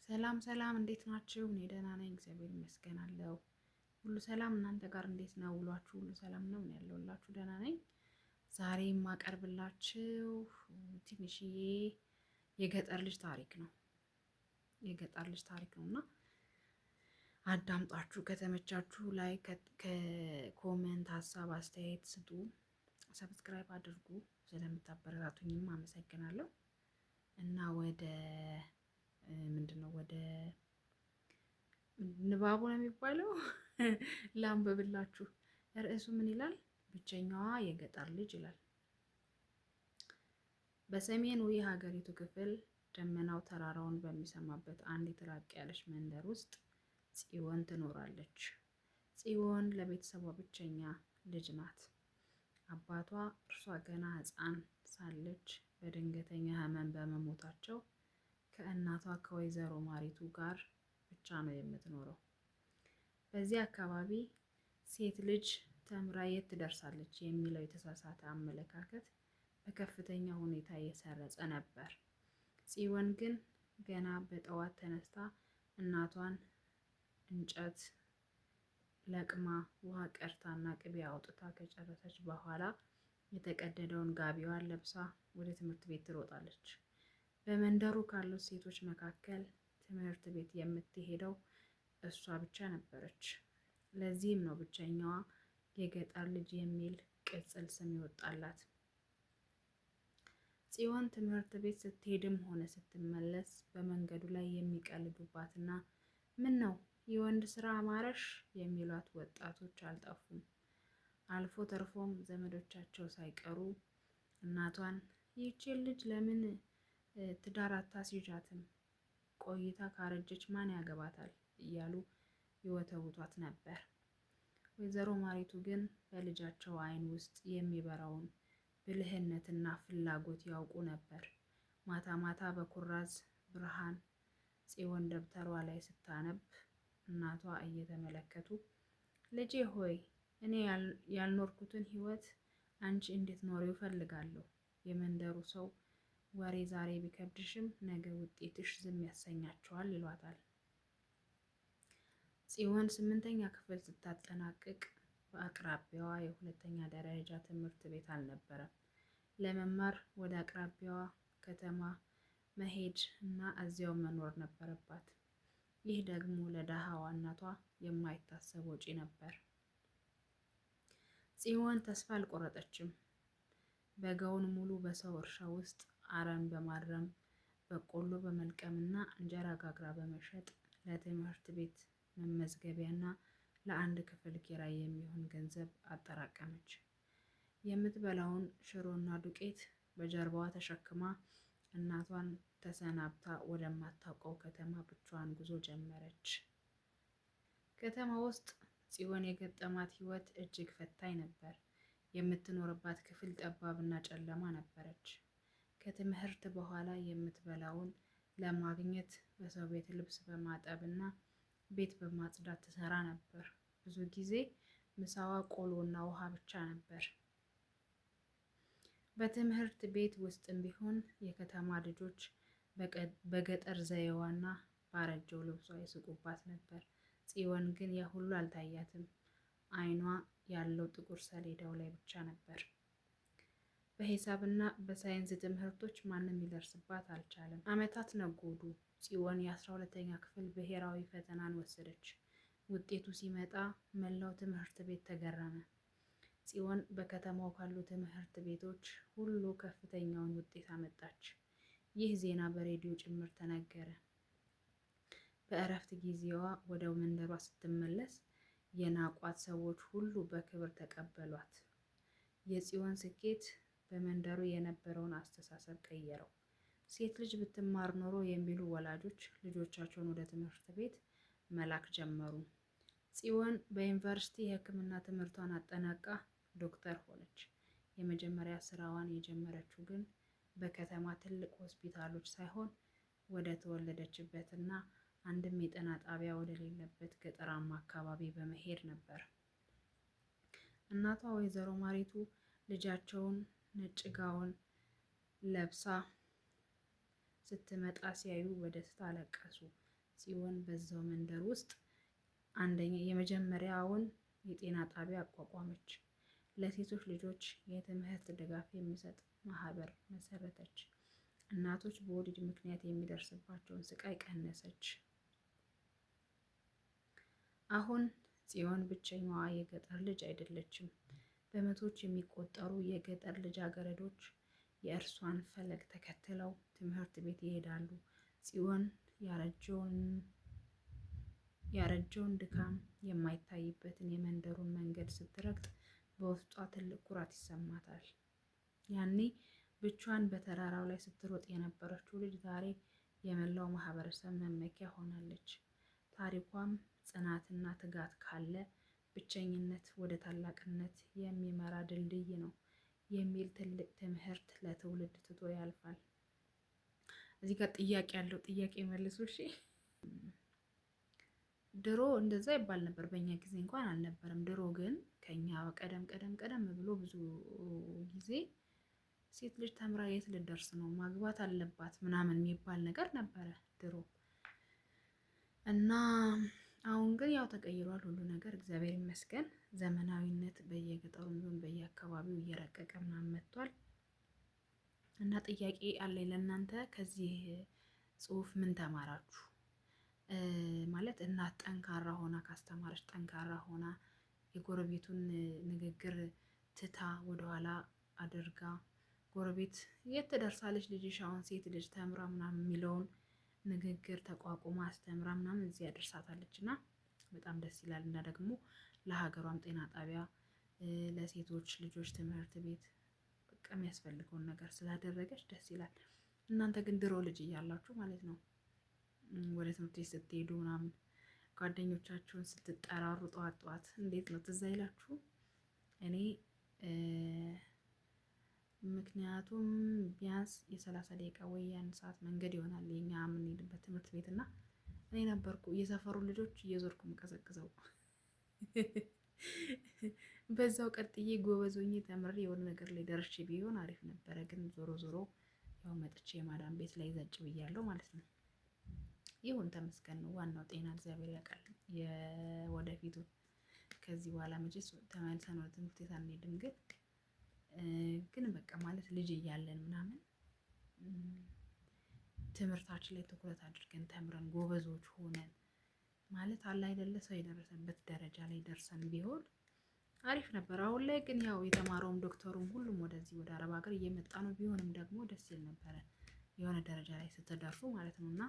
ሰላም ሰላም፣ እንዴት ናችሁ? እኔ ደህና ነኝ፣ እግዚአብሔር ይመስገን አለው። ሁሉ ሰላም፣ እናንተ ጋር እንዴት ነው? ውሏችሁ ሁሉ ሰላም ነው? እኔ ያለሁላችሁ ደህና ነኝ። ዛሬ የማቀርብላችሁ ትንሽዬ የገጠር ልጅ ታሪክ ነው። የገጠር ልጅ ታሪክ ነው እና አዳምጣችሁ ከተመቻችሁ ላይ ከኮመንት ሀሳብ አስተያየት ስጡ፣ ሰብስክራይብ አድርጉ። ስለምታበረታቱኝም አመሰግናለሁ። እና ወደ ወደ ንባቡ ነው የሚባለው ላንብብላችሁ። ርዕሱ ምን ይላል? ብቸኛዋ የገጠር ልጅ ይላል። በሰሜኑ የሀገሪቱ ክፍል ደመናው ተራራውን በሚሰማበት አንዲት ራቅ ያለች መንደር ውስጥ ጽዮን ትኖራለች። ጽዮን ለቤተሰቧ ብቸኛ ልጅ ናት። አባቷ እርሷ ገና ሕፃን ሳለች በድንገተኛ ሕመም በመሞታቸው ከእናቷ ከወይዘሮ ማሪቱ ጋር ብቻ ነው የምትኖረው። በዚህ አካባቢ ሴት ልጅ ተምራ የት ትደርሳለች የሚለው የተሳሳተ አመለካከት በከፍተኛ ሁኔታ እየሰረጸ ነበር። ጽዮን ግን ገና በጠዋት ተነስታ እናቷን እንጨት ለቅማ ውሃ ቀርታና ቅቤ አውጥታ ከጨረሰች በኋላ የተቀደደውን ጋቢዋን ለብሳ ወደ ትምህርት ቤት ትሮጣለች። በመንደሩ ካሉት ሴቶች መካከል ትምህርት ቤት የምትሄደው እሷ ብቻ ነበረች። ለዚህም ነው ብቸኛዋ የገጠር ልጅ የሚል ቅጽል ስም ይወጣላት። ጽዮን ትምህርት ቤት ስትሄድም ሆነ ስትመለስ በመንገዱ ላይ የሚቀልዱባትና ምን ነው የወንድ ስራ አማረሽ የሚሏት ወጣቶች አልጠፉም። አልፎ ተርፎም ዘመዶቻቸው ሳይቀሩ እናቷን ይህችን ልጅ ለምን ትዳር አታስይዣትም? ቆይታ ካረጀች ማን ያገባታል? እያሉ ይወተውቷት ነበር። ወይዘሮ ማሪቱ ግን በልጃቸው ዓይን ውስጥ የሚበራውን ብልህነትና ፍላጎት ያውቁ ነበር። ማታ ማታ በኩራዝ ብርሃን ጽዮን ደብተሯ ላይ ስታነብ እናቷ እየተመለከቱ ልጄ ሆይ እኔ ያልኖርኩትን ሕይወት አንቺ እንድትኖሪው እፈልጋለሁ። የመንደሩ ሰው ወሬ ዛሬ ቢከብድሽም ነገ ውጤትሽ ዝም ያሰኛቸዋል ይሏታል። ጽዮን 8ኛ ክፍል ስታጠናቅቅ በአቅራቢያዋ የሁለተኛ ደረጃ ትምህርት ቤት አልነበረም። ለመማር ወደ አቅራቢያዋ ከተማ መሄድ እና እዚያው መኖር ነበረባት። ይህ ደግሞ ለደሃዋ እናቷ የማይታሰብ ወጪ ነበር። ጽዮን ተስፋ አልቆረጠችም። በጋውን ሙሉ በሰው እርሻ ውስጥ አረም በማረም በቆሎ በመልቀም እና እንጀራ ጋግራ በመሸጥ ለትምህርት ቤት መመዝገቢያና ለአንድ ክፍል ኪራይ የሚሆን ገንዘብ አጠራቀመች። የምትበላውን ሽሮና ዱቄት በጀርባዋ ተሸክማ እናቷን ተሰናብታ ወደማታውቀው ከተማ ብቻዋን ጉዞ ጀመረች። ከተማ ውስጥ ጽዮን የገጠማት ሕይወት እጅግ ፈታኝ ነበር። የምትኖርባት ክፍል ጠባብና ጨለማ ነበረች። ከትምህርት በኋላ የምትበላውን ለማግኘት በሰው ቤት ልብስ በማጠብና ቤት በማጽዳት ትሰራ ነበር። ብዙ ጊዜ ምሳዋ ቆሎና ውሃ ብቻ ነበር። በትምህርት ቤት ውስጥም ቢሆን የከተማ ልጆች በገጠር ዘዬዋና ባረጀው ልብሷ ይስቁባት ነበር። ጽዮን ግን ያ ሁሉ አልታያትም። ዓይኗ ያለው ጥቁር ሰሌዳው ላይ ብቻ ነበር። በሂሳብና በሳይንስ ትምህርቶች ማንም ሊደርስባት አልቻለም። ዓመታት ነጎዱ። ጽዮን የ12ኛ ክፍል ብሔራዊ ፈተናን ወሰደች። ውጤቱ ሲመጣ መላው ትምህርት ቤት ተገረመ። ጽዮን በከተማው ካሉ ትምህርት ቤቶች ሁሉ ከፍተኛውን ውጤት አመጣች። ይህ ዜና በሬዲዮ ጭምር ተነገረ። በእረፍት ጊዜዋ ወደ መንደሯ ስትመለስ የናቋት ሰዎች ሁሉ በክብር ተቀበሏት። የጽዮን ስኬት በመንደሩ የነበረውን አስተሳሰብ ቀየረው። ሴት ልጅ ብትማር ኖሮ የሚሉ ወላጆች ልጆቻቸውን ወደ ትምህርት ቤት መላክ ጀመሩ። ጽዮን በዩኒቨርሲቲ የሕክምና ትምህርቷን አጠናቃ ዶክተር ሆነች። የመጀመሪያ ስራዋን የጀመረችው ግን በከተማ ትልቅ ሆስፒታሎች ሳይሆን ወደ ተወለደችበትና አንድም የጤና ጣቢያ ወደሌለበት ገጠራማ አካባቢ በመሄድ ነበር። እናቷ ወይዘሮ ማሪቱ ልጃቸውን ነጭ ጋውን ለብሳ ስትመጣ ሲያዩ በደስታ አለቀሱ። ጽዮን በዛው መንደር ውስጥ የመጀመሪያውን የጤና ጣቢያ አቋቋመች። ለሴቶች ልጆች የትምህርት ድጋፍ የሚሰጥ ማህበር መሰረተች። እናቶች በወሊድ ምክንያት የሚደርስባቸውን ስቃይ ቀነሰች። አሁን ጽዮን ብቸኛዋ የገጠር ልጅ አይደለችም። በመቶዎች የሚቆጠሩ የገጠር ልጃገረዶች የእርሷን ፈለግ ተከትለው ትምህርት ቤት ይሄዳሉ። ጽዮን ያረጀውን ድካም የማይታይበትን የመንደሩን መንገድ ስትረግጥ በውስጧ ትልቅ ኩራት ይሰማታል። ያኔ ብቻዋን በተራራው ላይ ስትሮጥ የነበረችው ልጅ ዛሬ የመላው ማህበረሰብ መመኪያ ሆናለች። ታሪኳም ጽናትና ትጋት ካለ ብቸኝነት ወደ ታላቅነት የሚመራ ድልድይ ነው የሚል ትልቅ ትምህርት ለትውልድ ትቶ ያልፋል። እዚህ ጋር ጥያቄ ያለው ጥያቄ መልሱ። እሺ፣ ድሮ እንደዛ ይባል ነበር። በእኛ ጊዜ እንኳን አልነበረም። ድሮ ግን ከኛ ቀደም ብሎ ብዙ ጊዜ ሴት ልጅ ተምራ የት ልደርስ ነው ማግባት አለባት ምናምን የሚባል ነገር ነበረ ድሮ እና አሁን ግን ያው ተቀይሯል ሁሉ ነገር፣ እግዚአብሔር ይመስገን። ዘመናዊነት በየገጠሩ ቢሆን በየአካባቢው እየረቀቀ ምናምን መጥቷል። እና ጥያቄ አለኝ ለእናንተ። ከዚህ ጽሁፍ ምን ተማራችሁ? ማለት እናት ጠንካራ ሆና ካስተማረች፣ ጠንካራ ሆና የጎረቤቱን ንግግር ትታ ወደኋላ አድርጋ ጎረቤት የት ትደርሳለች ልጅሽ አሁን ሴት ልጅ ተምራ ምናምን የሚለውን ንግግር ተቋቁማ አስተምራ ምናምን እዚህ ያደርሳታለች እና በጣም ደስ ይላል። እና ደግሞ ለሀገሯም ጤና ጣቢያ፣ ለሴቶች ልጆች ትምህርት ቤት በቃ የሚያስፈልገውን ነገር ስላደረገች ደስ ይላል። እናንተ ግን ድሮ ልጅ እያላችሁ ማለት ነው ወደ ትምህርት ቤት ስትሄዱ ምናምን ጓደኞቻችሁን ስትጠራሩ ጠዋት ጠዋት እንዴት ነው ትዝ አይላችሁ? እኔ ምክንያቱም ቢያንስ የ30 ደቂቃ ወይ የ1 ሰዓት መንገድ ይሆናል የኛ የምንሄድበት ትምህርት ቤት እና እኔ ነበርኩ የሰፈሩ ልጆች እየዞርኩ የምቀሰቅሰው። በዛው ቀጥዬ ጎበዝ ሆኜ ተምሬ የሆነ ነገር ላይ ደርሼ ቢሆን አሪፍ ነበረ። ግን ዞሮ ዞሮ ያው መጥቼ የማዳም ቤት ላይ ዘጭ ብያለሁ ማለት ነው። ይሁን ተመስገን ነው። ዋናው ጤና እግዚአብሔር ያውቃል የወደፊቱ። ከዚህ በኋላ መቼስ ተመልሰን ወደ ትምህርት ቤት አንሄድም። ግን በቃ ማለት ልጅ እያለን ምናምን ትምህርታችን ላይ ትኩረት አድርገን ተምረን ጎበዞች ሆነን ማለት አለ አይደለ ሰው የደረሰበት ደረጃ ላይ ደርሰን ቢሆን አሪፍ ነበር። አሁን ላይ ግን ያው የተማረውም ዶክተሩም ሁሉም ወደዚህ ወደ አረብ ሀገር እየመጣ ነው። ቢሆንም ደግሞ ደስ ይል ነበረ የሆነ ደረጃ ላይ ስትደርሱ ማለት ነው። እና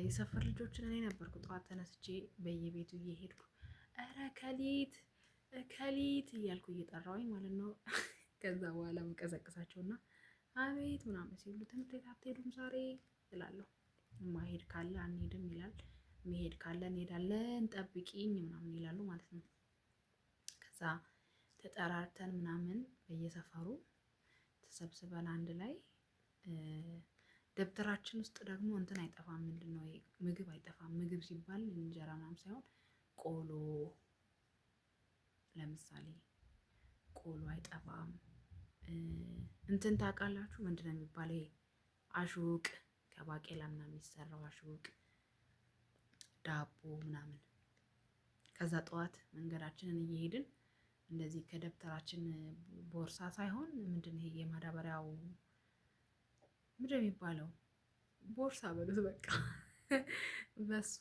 የሰፈር ልጆችን እኔ ነበርኩ ጠዋት ተነስቼ በየቤቱ እየሄድኩ ኧረ ከሊት እያልኩ እየጠራሁኝ ማለት ነው። ከዛ በኋላ መቀዘቅሳቸውና አቤት ምናምን ሲሉ ትምህርት ቤት አትሄዱም ዛሬ እላለሁ። ማሄድ ካለ አንሄድም ይላል፣ መሄድ ካለ እንሄዳለን ጠብቂኝ ምናምን ይላሉ ማለት ነው። ከዛ ተጠራርተን ምናምን በየሰፈሩ ተሰብስበን አንድ ላይ ደብተራችን ውስጥ ደግሞ እንትን አይጠፋም። ምንድን ነው ምግብ አይጠፋም። ምግብ ሲባል እንጀራ ምናምን ሳይሆን ቆሎ፣ ለምሳሌ ቆሎ አይጠፋም። እንትን ታውቃላችሁ ምንድን ነው የሚባለው? ይሄ አሹቅ ከባቄላ ምናምን የሚሰራው አሹቅ ዳቦ ምናምን። ከዛ ጠዋት መንገዳችንን እየሄድን እንደዚህ ከደብተራችን ቦርሳ ሳይሆን ምንድን ይሄ የማዳበሪያው ምንድን ነው የሚባለው? ቦርሳ በሉት በቃ በሱ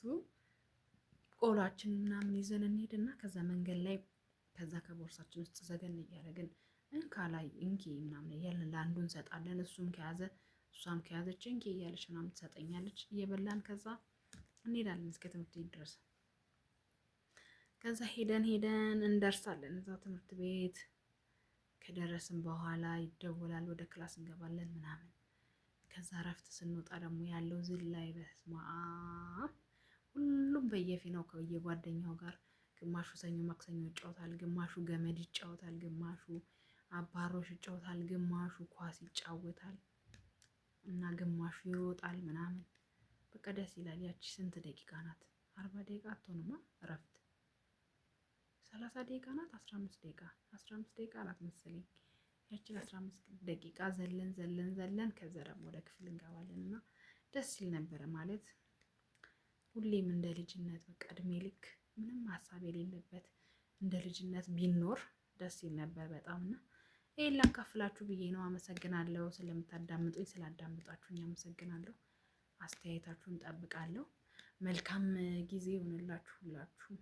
ቆሏችን ምናምን ይዘን እንሄድና ከዛ መንገድ ላይ ከዛ ከቦርሳችን ውስጥ ዘገን እያደረግን እንካላይ እንኪ ምናምን እያልን ለአንዱ እንሰጣለን። እሱም ከያዘ እሷም ከያዘች እንኪ እያለች ምናምን ትሰጠኛለች። እየበላን ከዛ እንሄዳለን እስከ ትምህርት ቤት ድረስ። ከዛ ሄደን እንደርሳለን እዛ ትምህርት ቤት። ከደረስን በኋላ ይደወላል፣ ወደ ክላስ እንገባለን ምናምን። ከዛ እረፍት ስንወጣ ደግሞ ያለው ዝላይ በስመ አብ! ሁሉም በየፊናው ከየጓደኛው ጋር ግማሹ ሰኞ ማክሰኞ ይጫወታል፣ ግማሹ ገመድ ይጫወታል፣ ግማሹ አባሮሽ ይጫወታል፣ ግማሹ ኳስ ይጫወታል እና ግማሹ ይሮጣል ምናምን። በቃ ደስ ይላል። ያቺ ስንት ደቂቃ ናት? 40 ደቂቃ አትሆንማ እረፍት። 30 ደቂቃ ናት? 15 ደቂቃ ናት መሰለኝ። ያችን 15 ደቂቃ ዘለን ከዛ ደግሞ ወደ ክፍል እንገባለን እና ደስ ይል ነበረ ማለት ሁሌም እንደ ልጅነት በቃ እድሜ ልክ ምንም ሀሳብ የሌለበት እንደ ልጅነት ቢኖር ደስ ይል ነበር በጣም እና ይሄን ላካፍላችሁ ብዬ ነው። አመሰግናለሁ ስለምታዳምጡኝ፣ ስላዳምጣችሁኝ አመሰግናለሁ። አስተያየታችሁን ጠብቃለሁ። መልካም ጊዜ ይሆንላችሁ ሁላችሁ።